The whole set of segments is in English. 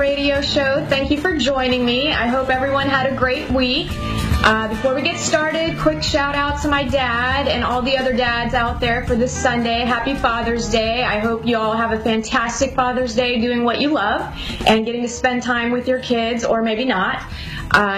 radio show. Thank you for joining me. I hope everyone had a great week. Before we get started, quick shout out to my dad and all the other dads out there for this Sunday. Happy Father's Day. I hope you all have a fantastic Father's Day doing what you love and getting to spend time with your kids, or maybe not.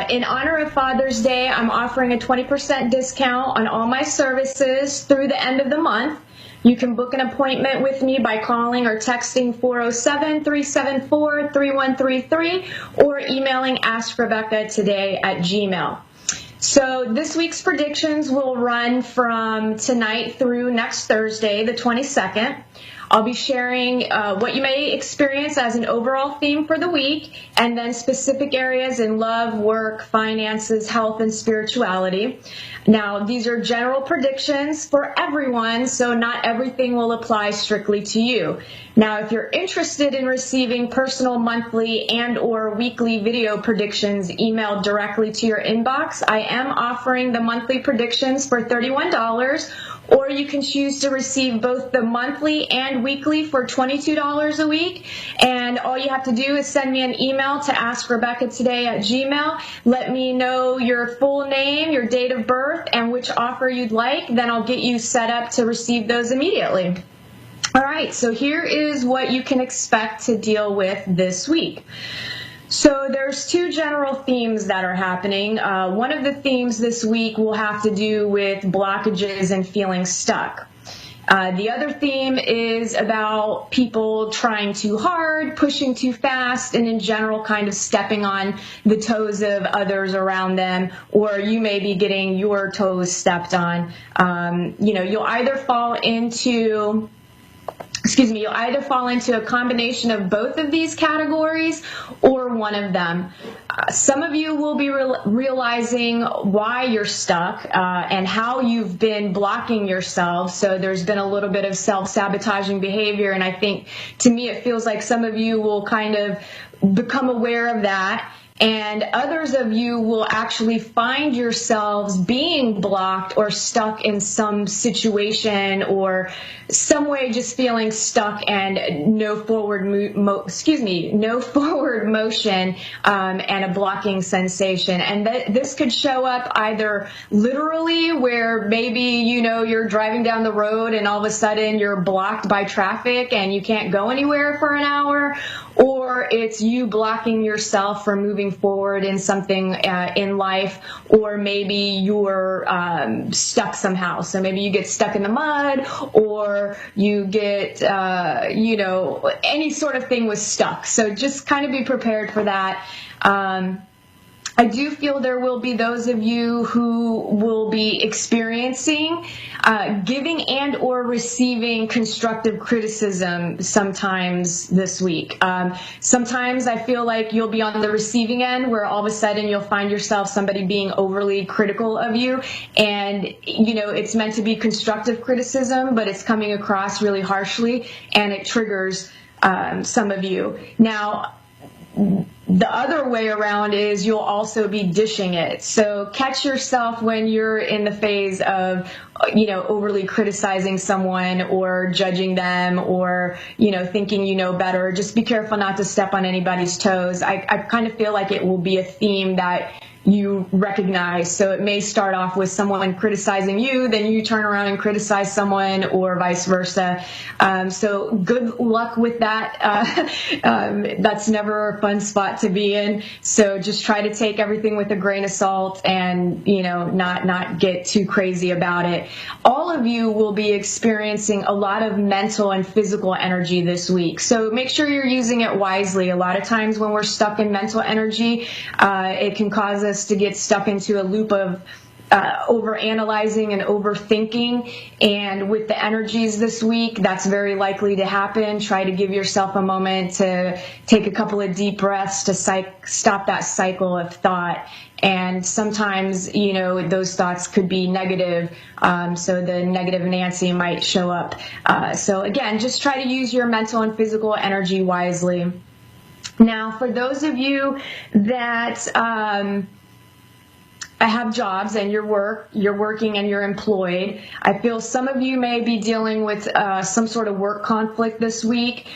In honor of Father's Day, I'm offering a 20% discount on all my services through the end of the month. You can book an appointment with me by calling or texting 407-374-3133 or emailing AskRebecca today at Gmail. So this week's predictions will run from tonight through next Thursday, the 22nd. I'll be sharing what you may experience as an overall theme for the week, and then specific areas in love, work, finances, health, and spirituality. Now, these are general predictions for everyone, so not everything will apply strictly to you. Now, if you're interested in receiving personal monthly and or weekly video predictions emailed directly to your inbox, I am offering the monthly predictions for $31, or you can choose to receive both the monthly and weekly for $22 a week. And all you have to do is send me an email to AskRebeccaToday@Gmail. Let me know your full name, your date of birth, and which offer you'd like. Then I'll get you set up to receive those immediately. All right, so here is what you can expect to deal with this week. So there's two general themes that are happening. One of the themes this week will have to do with blockages and feeling stuck. The other theme is about people trying too hard, pushing too fast, and in general kind of stepping on the toes of others around them, or you may be getting your toes stepped on. You'll either fall into a combination of both of these categories or one of them. Some of you will be realizing why you're stuck and how you've been blocking yourself. So there's been a little bit of self-sabotaging behavior, and I think, to me, it feels like some of you will kind of become aware of that. And others of you will actually find yourselves being blocked or stuck in some situation or some way, just feeling stuck and no forward motion and a blocking sensation. And this could show up either literally, where maybe you're driving down the road and all of a sudden you're blocked by traffic and you can't go anywhere for an hour, or it's you blocking yourself from moving forward in something in life, or maybe you're stuck somehow. So maybe you get stuck in the mud, or you get, any sort of thing was stuck. So just kind of be prepared for that. I do feel there will be those of you who will be experiencing giving and or receiving constructive criticism sometimes this week. Sometimes I feel like you'll be on the receiving end, where all of a sudden you'll find yourself somebody being overly critical of you, and it's meant to be constructive criticism, but it's coming across really harshly, and it triggers some of you. Now, the other way around is you'll also be dishing it. So catch yourself when you're in the phase of, overly criticizing someone or judging them, or, thinking you know better. Just be careful not to step on anybody's toes. I kind of feel like it will be a theme that you recognize. So it may start off with someone criticizing you, then you turn around and criticize someone, or vice versa. So good luck with that. That's never a fun spot to be in. So just try to take everything with a grain of salt and, not get too crazy about it. All of you will be experiencing a lot of mental and physical energy this week. So make sure you're using it wisely. A lot of times when we're stuck in mental energy, it can cause us to get stuck into a loop of overanalyzing and overthinking. And with the energies this week, that's very likely to happen. Try to give yourself a moment to take a couple of deep breaths to stop that cycle of thought. And sometimes, those thoughts could be negative, so the negative Nancy might show up. So again, just try to use your mental and physical energy wisely. Now, for those of you that have jobs and you're working and you're employed. I feel some of you may be dealing with some sort of work conflict this week.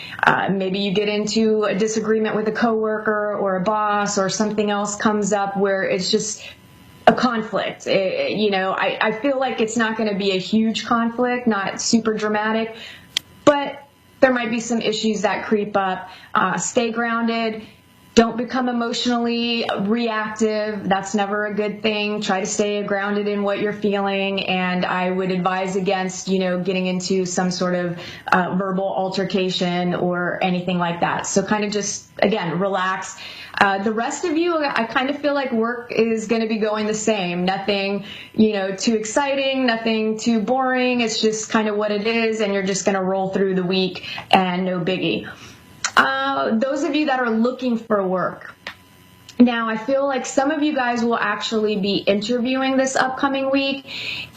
Maybe you get into a disagreement with a coworker or a boss, or something else comes up where it's just a conflict. I feel like it's not going to be a huge conflict, not super dramatic, but there might be some issues that creep up. Stay grounded. Don't become emotionally reactive. That's never a good thing. Try to stay grounded in what you're feeling. And I would advise against, getting into some sort of verbal altercation or anything like that. So kind of just, again, relax. The rest of you, I kind of feel like work is going to be going the same. Nothing, too exciting, nothing too boring. It's just kind of what it is. And you're just going to roll through the week and no biggie. Those of you that are looking for work. Now, I feel like some of you guys will actually be interviewing this upcoming week,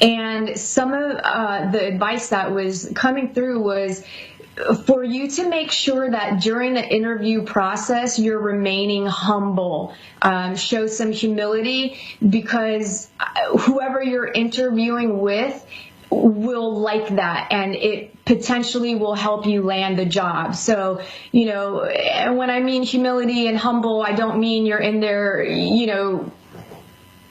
and some of the advice that was coming through was for you to make sure that during the interview process, you're remaining humble. Show some humility, because whoever you're interviewing with will like that, and it potentially will help you land the job. So, when I mean humility and humble, I don't mean you're in there,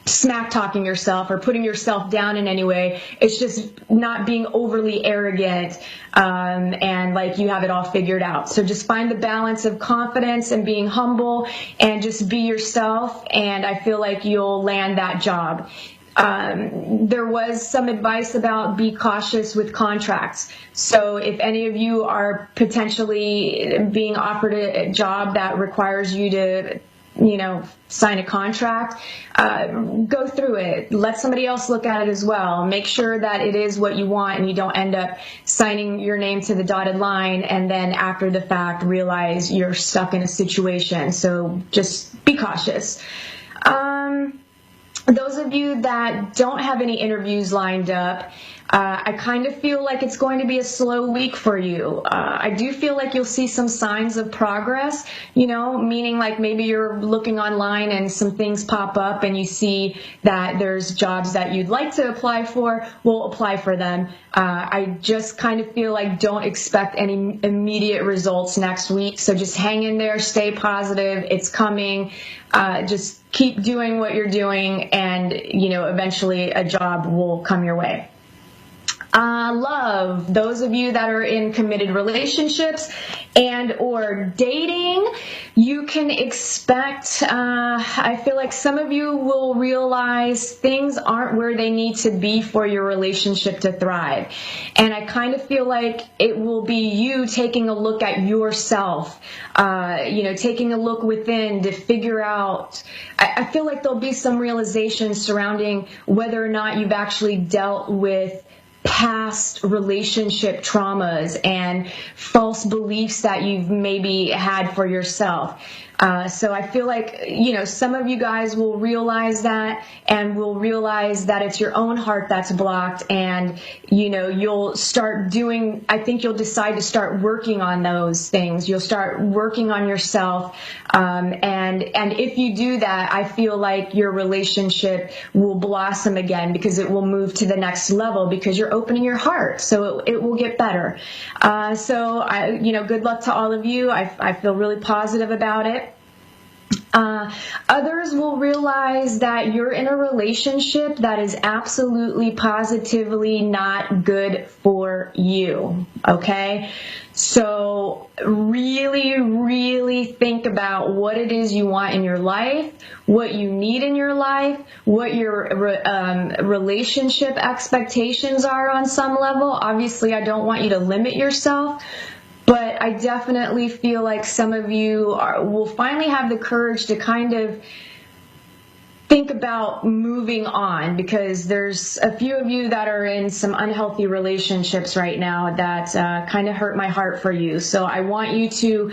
smack talking yourself or putting yourself down in any way. It's just not being overly arrogant and like you have it all figured out. So just find the balance of confidence and being humble, and just be yourself, and I feel like you'll land that job. There was some advice about be cautious with contracts. So if any of you are potentially being offered a job that requires you to, sign a contract, go through it. Let somebody else look at it as well. Make sure that it is what you want, and you don't end up signing your name to the dotted line and then after the fact realize you're stuck in a situation. So just be cautious. Those of you that don't have any interviews lined up, I kind of feel like it's going to be a slow week for you. I do feel like you'll see some signs of progress, meaning like maybe you're looking online and some things pop up and you see that there's jobs that you'd like to apply for. We'll apply for them. I just kind of feel like don't expect any immediate results next week. So just hang in there, stay positive. It's coming. Just keep doing what you're doing, and, eventually a job will come your way. Love, those of you that are in committed relationships and or dating, you can expect, I feel like some of you will realize things aren't where they need to be for your relationship to thrive. And I kind of feel like it will be you taking a look at yourself, taking a look within to figure out, I feel like there'll be some realization surrounding whether or not you've actually dealt with past relationship traumas and false beliefs that you've maybe had for yourself. So I feel like, some of you guys will realize that, and will realize that it's your own heart that's blocked, and, you'll start doing, I think you'll decide to start working on those things. You'll start working on yourself. And if you do that, I feel like your relationship will blossom again, because it will move to the next level, because you're opening your heart. So it will get better. Good luck to all of you. I feel really positive about it. Others will realize that you're in a relationship that is absolutely positively not good for you. Okay? So really, really think about what it is you want in your life, what you need in your life, what your relationship expectations are on some level. Obviously, I don't want you to limit yourself, but I definitely feel like some of you will finally have the courage to kind of think about moving on, because there's a few of you that are in some unhealthy relationships right now that kind of hurt my heart for you. So I want you to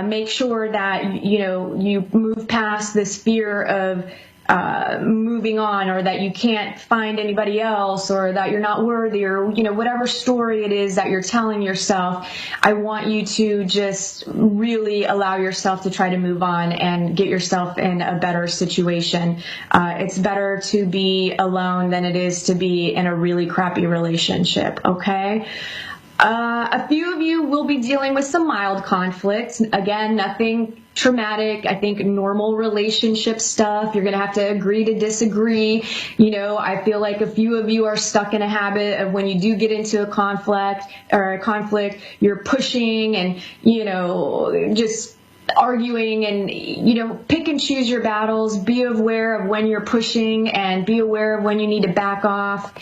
make sure that you move past this fear of moving on, or that you can't find anybody else, or that you're not worthy, or, whatever story it is that you're telling yourself, I want you to just really allow yourself to try to move on and get yourself in a better situation. It's better to be alone than it is to be in a really crappy relationship, okay? A few of you will be dealing with some mild conflicts. Again, nothing traumatic. I think normal relationship stuff. You're going to have to agree to disagree. I feel like a few of you are stuck in a habit of when you do get into a conflict, you're pushing and, just arguing, and pick and choose your battles. Be aware of when you're pushing and be aware of when you need to back off.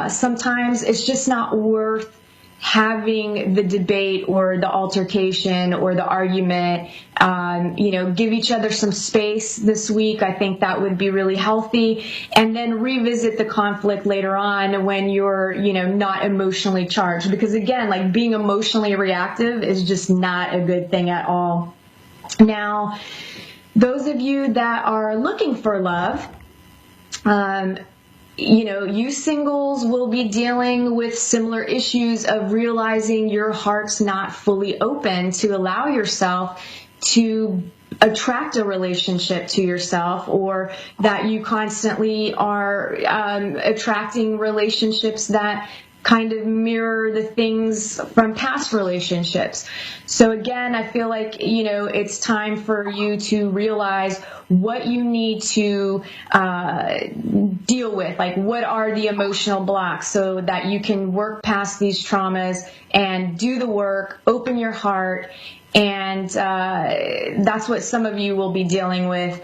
Sometimes it's just not worth having the debate or the altercation or the argument. Give each other some space this week. I think that would be really healthy. And then revisit the conflict later on when you're, not emotionally charged. Because again, like, being emotionally reactive is just not a good thing at all. Now, those of you that are looking for love, you singles will be dealing with similar issues of realizing your heart's not fully open to allow yourself to attract a relationship to yourself, or that you constantly are attracting relationships that kind of mirror the things from past relationships. So again, I feel like, it's time for you to realize what you need to deal with. Like, what are the emotional blocks, so that you can work past these traumas and do the work, open your heart. And that's what some of you will be dealing with.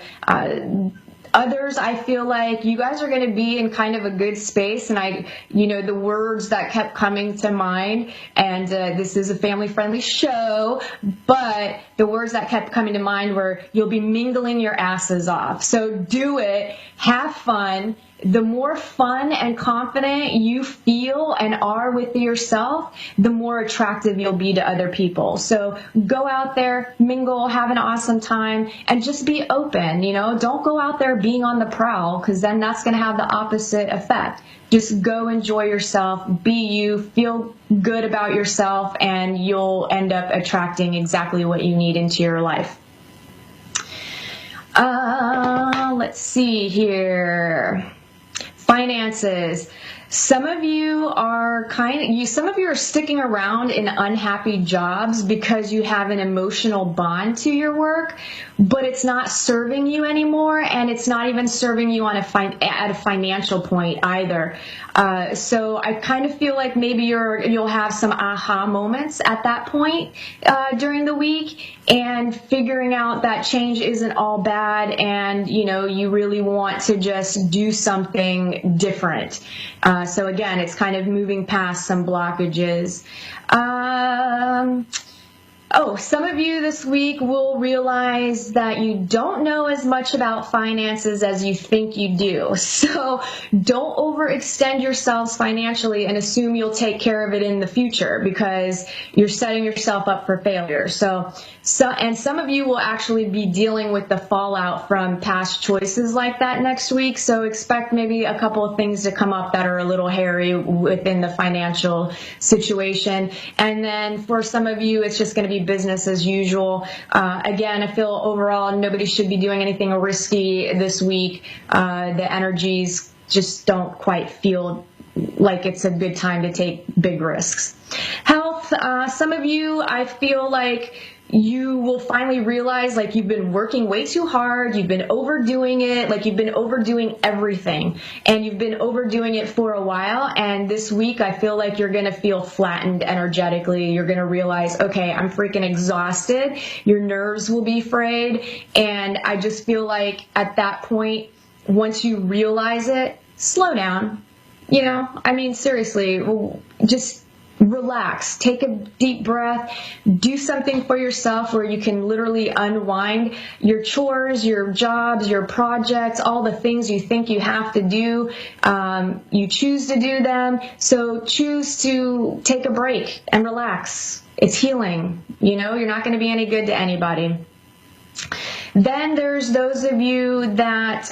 Others, I feel like you guys are going to be in kind of a good space, and the words that kept coming to mind, and this is a family-friendly show, but the words that kept coming to mind were, you'll be mingling your asses off. So do it, have fun. The more fun and confident you feel and are with yourself, the more attractive you'll be to other people. So go out there, mingle, have an awesome time, and just be open. Don't go out there being on the prowl, because then that's going to have the opposite effect. Just go enjoy yourself, be you, feel good about yourself, and you'll end up attracting exactly what you need into your life. Let's see here. Finances. Some of you are sticking around in unhappy jobs because you have an emotional bond to your work, but it's not serving you anymore, and it's not even serving you at a financial point either. So I kind of feel like maybe you'll have some aha moments at that point during the week, and figuring out that change isn't all bad, and you really want to just do something different. So again, it's kind of moving past some blockages. Some of you this week will realize that you don't know as much about finances as you think you do. So don't overextend yourselves financially and assume you'll take care of it in the future, because you're setting yourself up for failure. And some of you will actually be dealing with the fallout from past choices like that next week. So expect maybe a couple of things to come up that are a little hairy within the financial situation. And then for some of you, it's just going to be business as usual. Again, I feel overall nobody should be doing anything risky this week. The energies just don't quite feel like it's a good time to take big risks. Health, some of you, I feel like you will finally realize, like, you've been working way too hard, you've been overdoing it, like you've been overdoing everything, and you've been overdoing it for a while, and this week I feel like you're going to feel flattened energetically. You're going to realize, okay, I'm freaking exhausted, your nerves will be frayed, and I just feel like at that point, once you realize it, slow down. Seriously, just relax, take a deep breath, do something for yourself where you can literally unwind your chores, your jobs, your projects, all the things you think you have to do. You choose to do them, so choose to take a break and relax. It's healing. You're not going to be any good to anybody. Then there's those of you that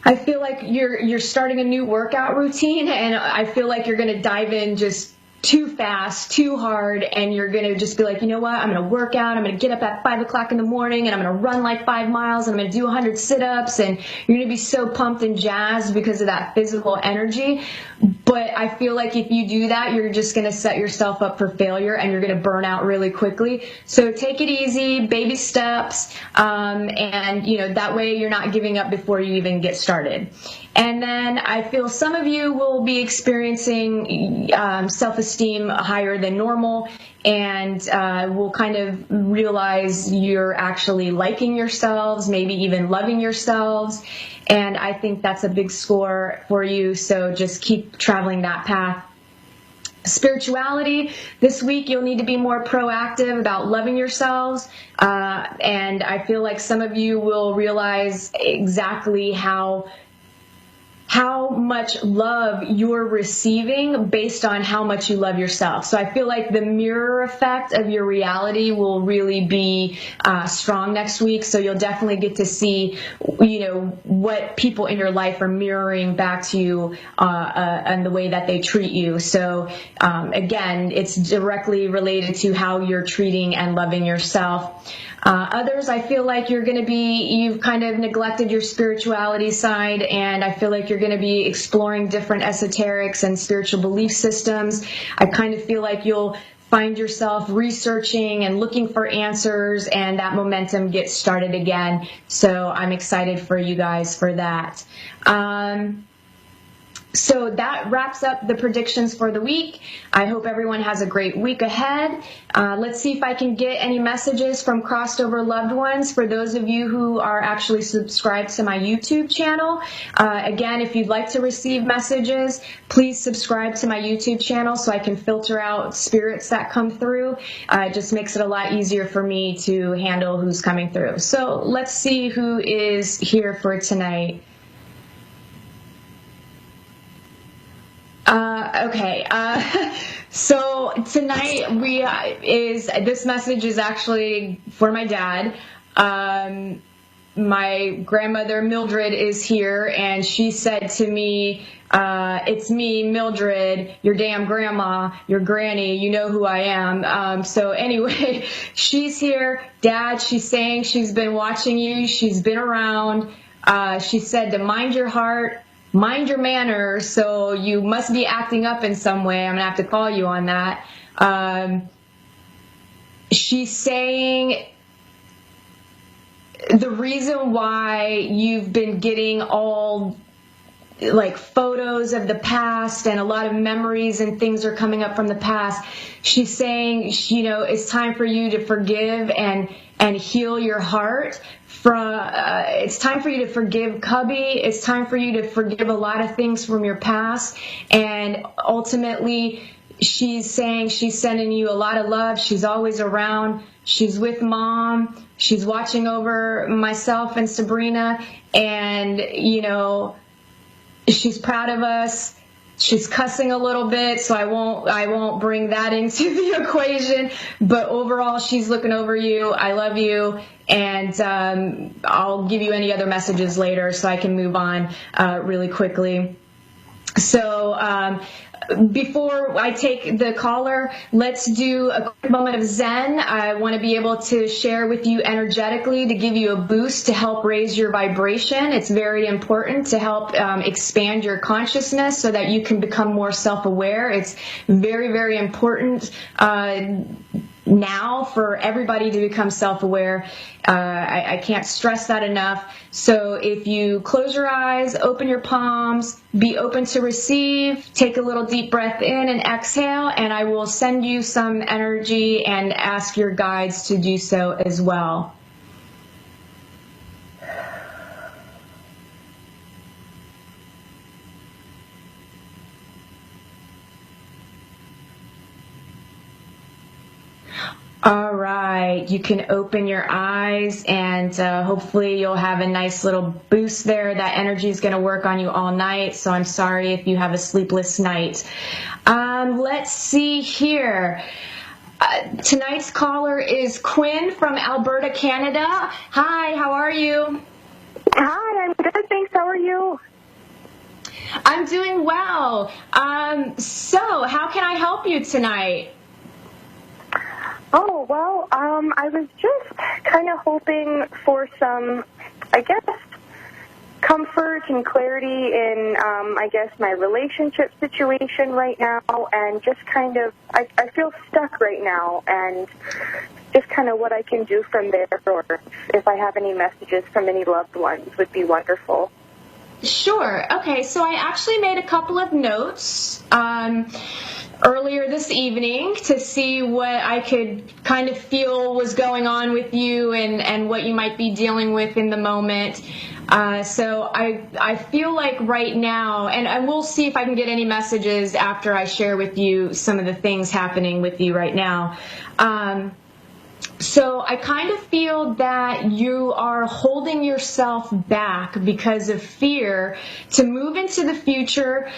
I feel like you're starting a new workout routine, and I feel like you're going to dive in just too fast, too hard, and you're going to just be like, you know what, I'm going to work out, I'm going to get up at 5 o'clock in the morning, and I'm going to run like 5 miles, and I'm going to do 100 sit-ups, and you're going to be so pumped and jazzed because of that physical energy. But I feel like if you do that, you're just going to set yourself up for failure, and you're going to burn out really quickly. So take it easy, baby steps, and that way you're not giving up before you even get started. And then I feel some of you will be experiencing self-esteem higher than normal, and will kind of realize you're actually liking yourselves, maybe even loving yourselves. And I think that's a big score for you, so just keep traveling that path. Spirituality, this week you'll need to be more proactive about loving yourselves, and I feel like some of you will realize exactly how much love you're receiving based on how much you love yourself. So I feel like the mirror effect of your reality will really be strong next week. So you'll definitely get to see, what people in your life are mirroring back to you and the way that they treat you. So again, it's directly related to how you're treating and loving yourself. Others, I feel like you've kind of neglected your spirituality side, and I feel like you're going to be exploring different esoterics and spiritual belief systems. I kind of feel like you'll find yourself researching and looking for answers, and that momentum gets started again. So I'm excited for you guys for that. So that wraps up the predictions for the week. I hope everyone has a great week ahead. Let's see if I can get any messages from crossed over loved ones for those of you who are actually subscribed to my YouTube channel. Again, if you'd like to receive messages, please subscribe to my YouTube channel so I can filter out spirits that come through. It just makes it a lot easier for me to handle who's coming through. So let's see who is here for tonight. Okay, so tonight this message is actually for my dad. My grandmother Mildred is here, and she said to me, it's me, Mildred, your damn grandma, your granny, you know who I am. So anyway, she's here. Dad, she's saying she's been watching you, she's been around. She said to mind your heart, mind your manners, so you must be acting up in some way. I'm going to have to call you on that. She's saying the reason why you've been getting all like photos of the past and a lot of memories and things are coming up from the past. She's saying, it's time for you to forgive and heal your heart. It's time for you to forgive Cubby. It's time for you to forgive a lot of things from your past. And ultimately, she's saying she's sending you a lot of love. She's always around. She's with Mom. She's watching over myself and Sabrina. And, she's proud of us. She's cussing a little bit, so I won't bring that into the equation. But overall, she's looking over you. I love you, and I'll give you any other messages later so I can move on really quickly. So before I take the caller, let's do a quick moment of Zen. I want to be able to share with you energetically to give you a boost to help raise your vibration. It's very important to help expand your consciousness so that you can become more self-aware. It's very, very important now for everybody to become self-aware. I can't stress that enough. So if you close your eyes, open your palms, be open to receive, take a little deep breath in and exhale, and I will send you some energy and ask your guides to do so as well. All right, you can open your eyes, and hopefully you'll have a nice little boost there. That energy is going to work on you all night, so I'm sorry if you have a sleepless night. Let's see here. Tonight's caller is Quinn from Alberta, Canada. Hi, how are you? Hi, I'm good, thanks. How are you? I'm doing well. So, how can I help you tonight? Oh, well, I was just kind of hoping for some, I guess, comfort and clarity in, I guess, my relationship situation right now, and just kind of, I feel stuck right now, and just kind of what I can do from there, or if I have any messages from any loved ones would be wonderful. Sure. Okay, so I actually made a couple of notes earlier this evening to see what I could kind of feel was going on with you and what you might be dealing with in the moment. So I feel like right now, and we'll see if I can get any messages after I share with you some of the things happening with you right now. So I kind of feel that you are holding yourself back because of fear to move into the future,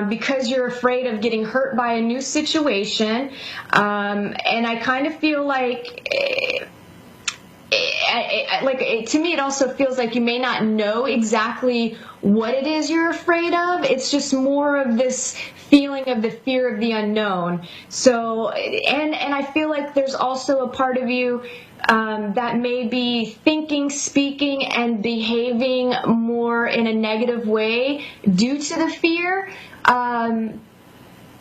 because you're afraid of getting hurt by a new situation. And I kind of feel like to me, it also feels like you may not know exactly what it is you're afraid of. It's just more of this feeling of the fear of the unknown. So, and I feel like there's also a part of you that may be thinking, speaking, and behaving more in a negative way due to the fear.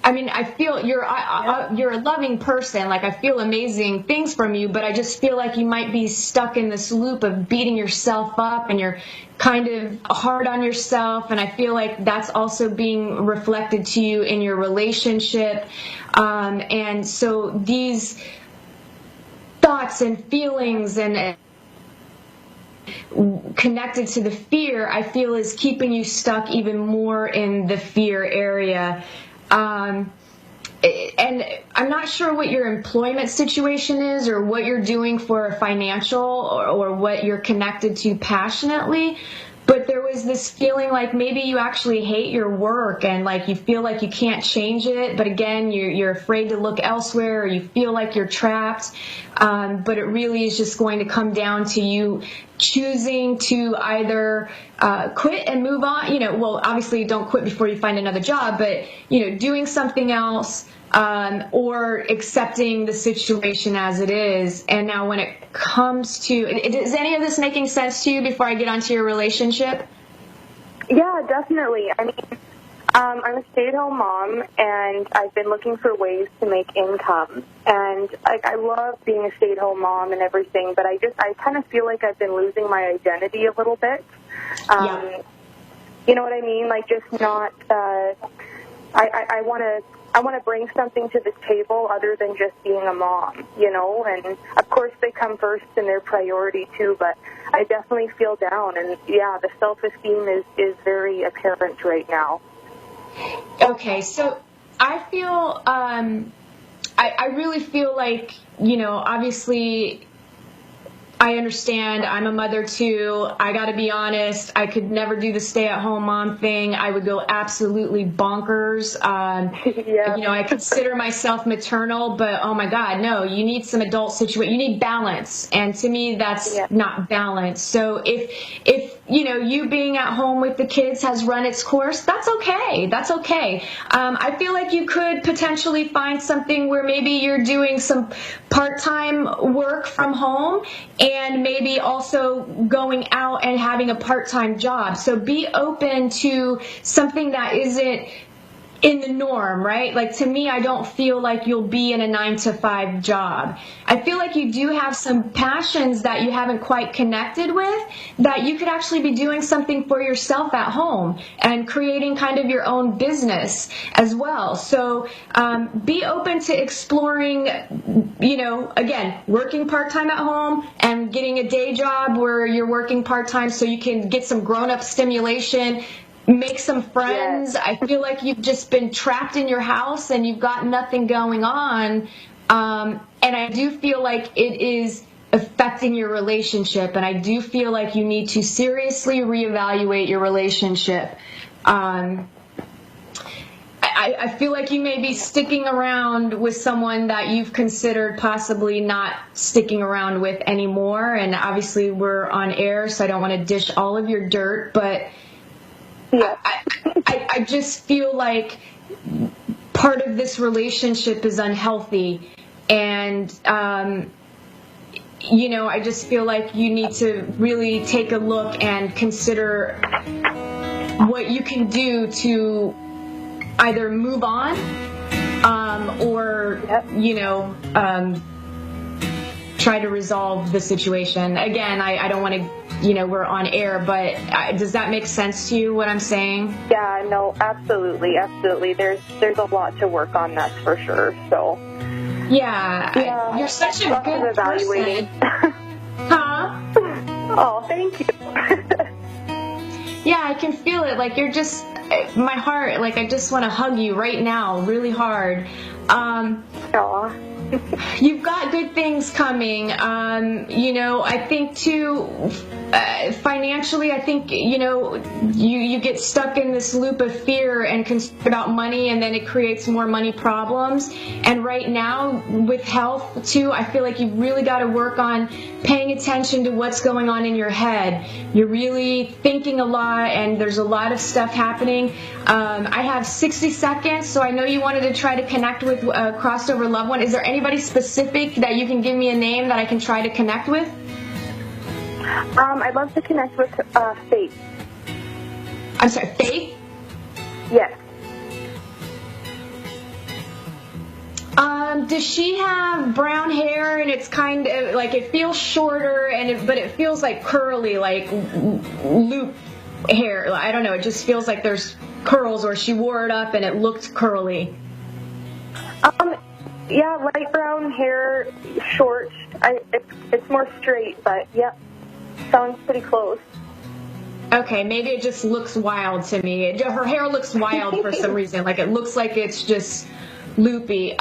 I mean, I feel you're a loving person. Like, I feel amazing things from you, but I just feel like you might be stuck in this loop of beating yourself up, and you're kind of hard on yourself. And I feel like that's also being reflected to you in your relationship. And so these thoughts and feelings and connected to the fear, I feel, is keeping you stuck even more in the fear area. And I'm not sure what your employment situation is, or what you're doing for financial, or what you're connected to passionately, but there was this feeling like maybe you actually hate your work, and like you feel like you can't change it, but again, you're afraid to look elsewhere, or you feel like you're trapped. But it really is just going to come down to you choosing to either quit and move on. Well, obviously don't quit before you find another job, but doing something else, or accepting the situation as it is. And now when it comes to, is any of this making sense to you before I get onto your relationship? Yeah, definitely. I mean, I'm a stay-at-home mom, and I've been looking for ways to make income. And I love being a stay-at-home mom and everything, but I kind of feel like I've been losing my identity a little bit. Yeah. You know what I mean? Like, just not. I want to bring something to the table other than just being a mom, and of course they come first and they're priority too, but I definitely feel down, and yeah, the self-esteem is very apparent right now. Okay, so I feel, I really feel like, obviously I understand. I'm a mother too. I got to be honest. I could never do the stay-at-home mom thing. I would go absolutely bonkers. Yeah. I consider myself maternal, but oh my God, no. You need some adult situation. You need balance, and to me, that's not balance. So if you being at home with the kids has run its course, that's okay. That's okay. I feel like you could potentially find something where maybe you're doing some part-time work from home, and maybe also going out and having a part-time job. So be open to something that isn't in the norm, right? Like, to me, I don't feel like you'll be in a 9-to-5 job. I feel like you do have some passions that you haven't quite connected with, that you could actually be doing something for yourself at home and creating kind of your own business as well. So be open to exploring, again, working part-time at home and getting a day job where you're working part-time so you can get some grown-up stimulation, make some friends. Yes. I feel like you've just been trapped in your house and you've got nothing going on. And I do feel like it is affecting your relationship. And I do feel like you need to seriously reevaluate your relationship. I feel like you may be sticking around with someone that you've considered possibly not sticking around with anymore. And obviously we're on air, so I don't want to dish all of your dirt, but Yeah. I just feel like part of this relationship is unhealthy. And, I just feel like you need to really take a look and consider what you can do to either move on, or, try to resolve the situation. Again, I don't want to, we're on air, but does that make sense to you, what I'm saying? Yeah, no, absolutely, absolutely. There's a lot to work on, that's for sure. So. Yeah. You're such a good evaluating. person. Huh? Oh, thank you. Yeah, I can feel it. Like, you're just, my heart, like, I just want to hug you right now, really hard. Aw. You've got good things coming. I think too, financially, I think, you get stuck in this loop of fear and concern about money, and then it creates more money problems. And right now, with health too, I feel like you've really got to work on paying attention to what's going on in your head. You're really thinking a lot, and there's a lot of stuff happening. I have 60 seconds, so I know you wanted to try to connect with a crossover loved one. Is there anybody specific that you can give me a name that I can try to connect with? I'd love to connect with Faith. I'm sorry, Faith? Yes. Does she have brown hair, and it's kind of like, it feels shorter, but it feels like curly, like loop hair? I don't know, it just feels like there's curls, or she wore it up and it looked curly. Yeah, light brown hair, short. It's more straight, but yep, sounds pretty close. Okay, maybe it just looks wild to me. Her hair looks wild for some reason. Like, it looks like it's just loopy.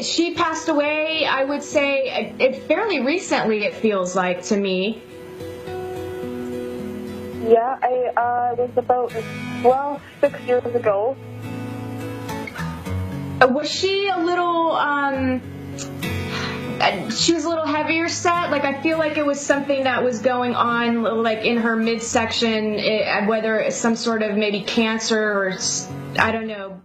She passed away, I would say, fairly recently, it feels like to me. Yeah, I was about, 6 years ago. Was she a little, she was a little heavier set? Like, I feel like it was something that was going on, like, in her midsection, whether it's some sort of maybe cancer or, I don't know.